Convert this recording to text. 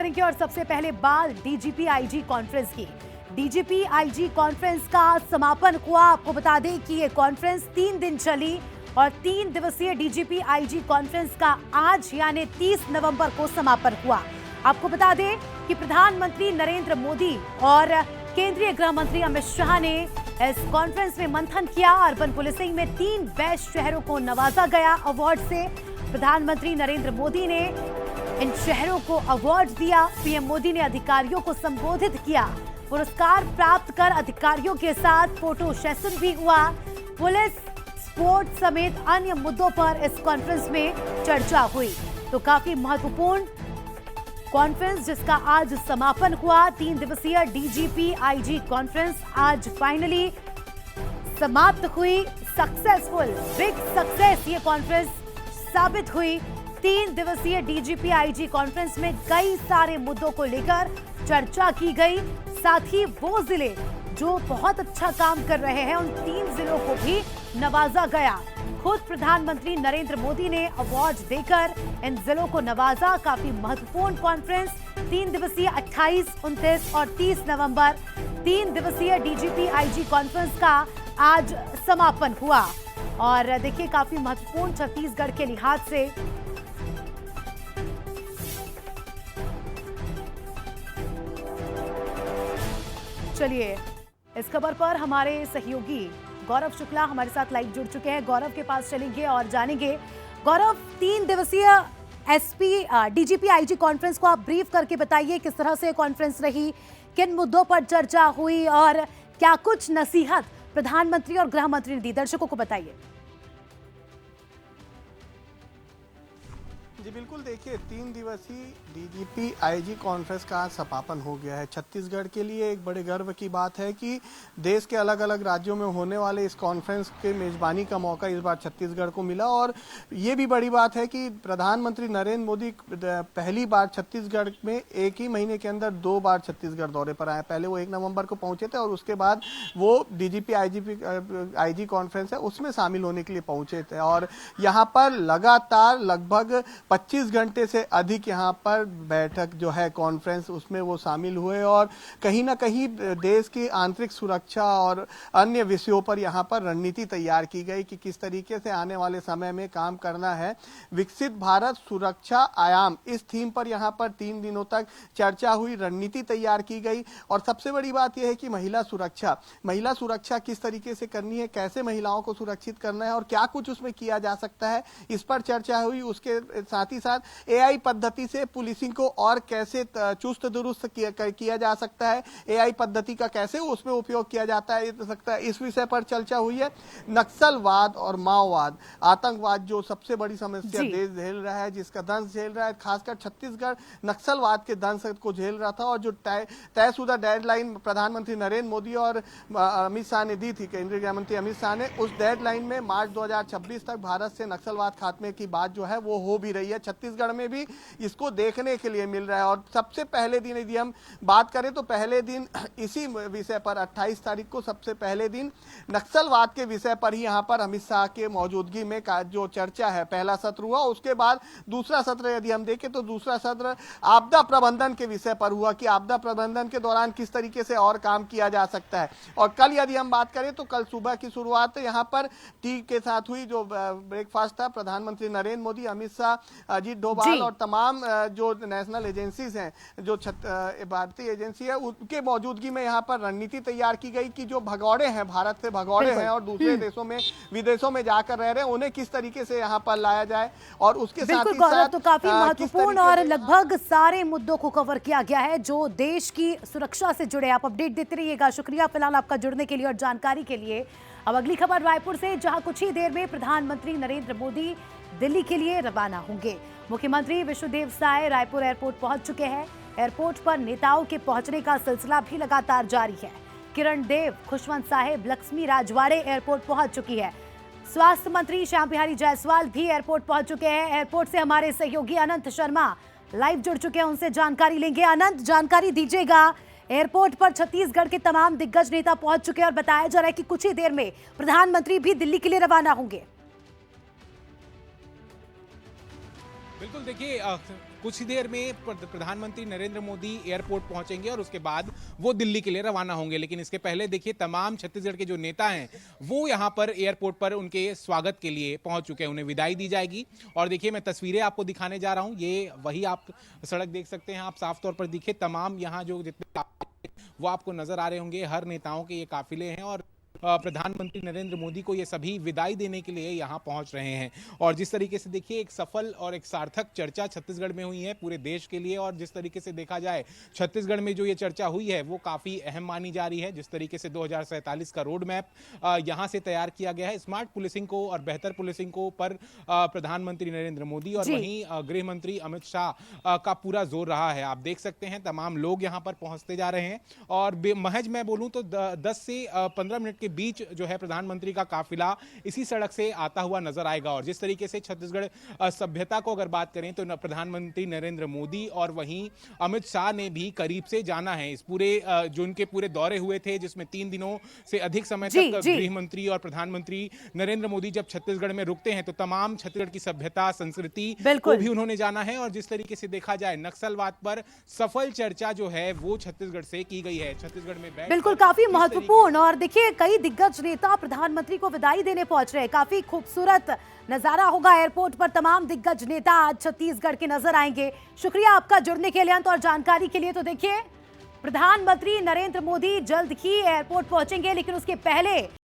करेंगे और सबसे पहले बात डीजीपी आईजी कॉन्फ्रेंस की। डीजीपी आईजी कॉन्फ्रेंस का समापन हुआ। आपको बता दें कि ये कॉन्फ्रेंस 3 दिन चली और 3 दिवसीय डीजीपी आईजी कॉन्फ्रेंस का आज यानी 30 नवंबर को समापन हुआ। आपको बता दें कि प्रधानमंत्री नरेंद्र मोदी और केंद्रीय गृह मंत्री अमित शाह ने इस कॉन्फ्रेंस में मंथन किया। अर्बन पुलिसिंग में 3 बेस्ट शहरों को नवाजा गया अवार्ड से। प्रधानमंत्री नरेंद्र मोदी ने इन शहरों को अवार्ड दिया। पीएम मोदी ने अधिकारियों को संबोधित किया। पुरस्कार प्राप्त कर अधिकारियों के साथ फोटो सेशन भी हुआ। पुलिस, स्पोर्ट्स समेत अन्य मुद्दों पर इस कॉन्फ्रेंस में चर्चा हुई। तो काफी महत्वपूर्ण कॉन्फ्रेंस जिसका आज समापन हुआ। 3 दिवसीय डीजीपी आईजी कॉन्फ्रेंस आज फाइनली समाप्त हुई। सक्सेसफुल, बिग सक्सेस ये कॉन्फ्रेंस साबित हुई। 3 दिवसीय डीजीपी आईजी कॉन्फ्रेंस में कई सारे मुद्दों को लेकर चर्चा की गई। साथ ही वो जिले जो बहुत अच्छा काम कर रहे हैं उन 3 जिलों को भी नवाजा गया। खुद प्रधानमंत्री नरेंद्र मोदी ने अवार्ड देकर इन जिलों को नवाजा। काफी महत्वपूर्ण कॉन्फ्रेंस 3 दिवसीय 28, 29 और 30 नवंबर 3 दिवसीय डीजीपी आईजी कॉन्फ्रेंस का आज समापन हुआ। और देखिए काफी महत्वपूर्ण छत्तीसगढ़ के लिहाज से चलिए इस खबर पर हमारे सहयोगी गौरव शुक्ला हमारे साथ लाइव जुड़ चुके हैं। गौरव के पास चलेंगे और जानेंगे। गौरव, 3 दिवसीय डीजीपी आईजी कॉन्फ्रेंस को आप ब्रीफ करके बताइए किस तरह से कॉन्फ्रेंस रही, किन मुद्दों पर चर्चा हुई और क्या कुछ नसीहत प्रधानमंत्री और गृह मंत्री ने दी, दर्शकों को बताइए। जी बिल्कुल, देखिए 3 दिवसीय डीजीपी आईजी कॉन्फ्रेंस का समापन हो गया है। छत्तीसगढ़ के लिए एक बड़े गर्व की बात है कि देश के अलग अलग राज्यों में होने वाले इस कॉन्फ्रेंस के मेजबानी का मौका इस बार छत्तीसगढ़ को मिला। और ये भी बड़ी बात है कि प्रधानमंत्री नरेंद्र मोदी पहली बार छत्तीसगढ़ में एक ही महीने के अंदर 2 बार छत्तीसगढ़ दौरे पर आए। पहले वो 1 नवंबर को पहुंचे थे और उसके बाद वो डीजीपी आईजी कॉन्फ्रेंस है उसमें शामिल होने के लिए पहुंचे थे। और यहाँ पर लगातार लगभग 25 घंटे से अधिक यहाँ पर बैठक जो है कॉन्फ्रेंस उसमें वो शामिल हुए और कहीं ना कहीं देश की आंतरिक सुरक्षा और अन्य विषयों पर यहाँ पर रणनीति तैयार की गई कि किस तरीके से आने वाले समय में काम करना है। विकसित भारत सुरक्षा आयाम, इस थीम पर यहाँ पर 3 दिनों तक चर्चा हुई, रणनीति तैयार की गई। और सबसे बड़ी बात यह है कि महिला सुरक्षा किस तरीके से करनी है, कैसे महिलाओं को सुरक्षित करना है और क्या कुछ उसमें किया जा सकता है, इस पर चर्चा हुई। उसके साथ ही साथ एआई पद्धति से पुलिसिंग को और कैसे चुस्त दुरुस्त किया जा सकता है, एआई पद्धति का कैसे उसमें उपयोग किया जाता है इस विषय पर चर्चा हुई है। नक्सलवाद और माओवाद, आतंकवाद जो सबसे बड़ी समस्या देश झेल रहा है, जिसका दंश झेल रहा है, खासकर छत्तीसगढ़ नक्सलवाद के दंश को झेल रहा था। और जो तयशुदा डेडलाइन प्रधानमंत्री नरेंद्र मोदी और अमित शाह ने दी थी, केंद्रीय गृह मंत्री अमित शाह ने, उस डेडलाइन में मार्च 2026 तक भारत से नक्सलवाद खात्मे की बात जो है वो हो भी रही है। छत्तीसगढ़ में भी इसको देखने के लिए मिल रहा है। और सबसे पहले दिन यदि हम बात करें तो पहले दिन इसी विषय पर 28 तारीख को सबसे पहले दिन नक्सलवाद के विषय पर ही यहाँ पर अमित शाह के मौजूदगी में जो चर्चा है पहला सत्र हुआ। उसके बाद दूसरा सत्र यदि हम देखें तो दूसरा सत्र आपदा प्रबंधन के विषय पर हुआ कि आपदा प्रबंधन के दौरान किस तरीके से और काम किया जा सकता है। और कल यदि हम बात करें तो कल सुबह की शुरुआत यहाँ पर टी के साथ हुई, जो ब्रेकफास्ट था। प्रधानमंत्री नरेंद्र मोदी, अमित शाह, अजीत डोभाल और तमाम जो नेशनल एजेंसीज हैं, जो भारतीय एजेंसी है, उनके मौजूदगी में यहाँ पर रणनीति तैयार की गई कि जो भगौड़े हैं, भारत से भगौड़े हैं और दूसरे देशों में विदेशों में जाकर रह रहे हैं, उन्हें किस तरीके से यहाँ पर लाया जाए। और उसके साथ ही साथ तो काफी महत्वपूर्ण और लगभग सारे मुद्दों को कवर किया गया है जो देश की सुरक्षा से जुड़े। आप अपडेट देते रहिएगा। शुक्रिया फिलहाल आपका जुड़ने के लिए और जानकारी के लिए। अब अगली खबर रायपुर से, जहां कुछ ही देर में प्रधानमंत्री नरेंद्र मोदी दिल्ली के लिए रवाना होंगे। मुख्यमंत्री विष्णुदेव साय रायपुर एयरपोर्ट पहुंच चुके हैं। एयरपोर्ट पर नेताओं के पहुंचने का सिलसिला भी लगातार जारी है। किरण देव, खुशवंत साहेब, लक्ष्मी राजवाड़े एयरपोर्ट पहुंच चुकी है। स्वास्थ्य मंत्री श्याम बिहारी जायसवाल भी एयरपोर्ट पहुंच चुके हैं। एयरपोर्ट से हमारे सहयोगी अनंत शर्मा लाइव जुड़ चुके हैं, उनसे जानकारी लेंगे। अनंत, जानकारी दीजिएगा। एयरपोर्ट पर छत्तीसगढ़ के तमाम दिग्गज नेता पहुंच चुके हैं और बताया जा रहा है कि कुछ ही देर में प्रधानमंत्री भी दिल्ली के लिए रवाना होंगे। बिल्कुल, देखिए कुछ ही देर में प्रधानमंत्री नरेंद्र मोदी एयरपोर्ट पहुंचेंगे और उसके बाद वो दिल्ली के लिए रवाना होंगे। लेकिन इसके पहले देखिए तमाम छत्तीसगढ़ के जो नेता हैं वो यहाँ पर एयरपोर्ट पर उनके स्वागत के लिए पहुंच चुके हैं, उन्हें विदाई दी जाएगी। और देखिए मैं तस्वीरें आपको दिखाने जा रहा हूँ, ये वही आप सड़क देख सकते हैं, आप साफ तौर पर दिखे तमाम यहाँ जो जितने वो आपको नजर आ रहे होंगे, हर नेताओं के ये काफिले हैं और प्रधानमंत्री नरेंद्र मोदी को ये सभी विदाई देने के लिए यहाँ पहुंच रहे हैं। और जिस तरीके से देखिए एक सफल और एक सार्थक चर्चा छत्तीसगढ़ में हुई है पूरे देश के लिए, और जिस तरीके से देखा जाए छत्तीसगढ़ में जो ये चर्चा हुई है वो काफ़ी अहम मानी जा रही है। जिस तरीके से 2047 का रोड मैप यहाँ से तैयार किया गया है, स्मार्ट पुलिसिंग को और बेहतर पुलिसिंग को पर प्रधानमंत्री नरेंद्र मोदी और वहीं गृह मंत्री अमित शाह का पूरा जोर रहा है। आप देख सकते हैं तमाम लोग यहाँ पर पहुंचते जा रहे हैं और महज मैं बोलूँ तो 10 से 15 मिनट के बीच जो है प्रधानमंत्री का काफिला इसी सड़क से आता हुआ नजर आएगा। और जिस तरीके से छत्तीसगढ़ सभ्यता को अगर बात करें तो प्रधानमंत्री नरेंद्र मोदी और वहीं अमित शाह ने भी करीब से जाना है इस पूरे जो उनके पूरे दौरे हुए थे, जिसमें 3 दिनों से अधिक समय तक गृह मंत्री और प्रधानमंत्री नरेंद्र मोदी जब छत्तीसगढ़ में रुकते हैं तो तमाम छत्तीसगढ़ की सभ्यता संस्कृति को भी उन्होंने जाना है। और जिस तरीके से देखा जाए नक्सलवाद पर सफल चर्चा जो है वो छत्तीसगढ़ से की गई है। छत्तीसगढ़ में बिल्कुल काफी महत्वपूर्ण, और देखिए कई दिग्गज नेता प्रधानमंत्री को विदाई देने पहुंच रहे हैं। काफी खूबसूरत नजारा होगा एयरपोर्ट पर, तमाम दिग्गज नेता आज छत्तीसगढ़ के नजर आएंगे। शुक्रिया आपका जुड़ने के लिए अंत और जानकारी के लिए। तो देखिए प्रधानमंत्री नरेंद्र मोदी जल्द ही एयरपोर्ट पहुंचेंगे, लेकिन उसके पहले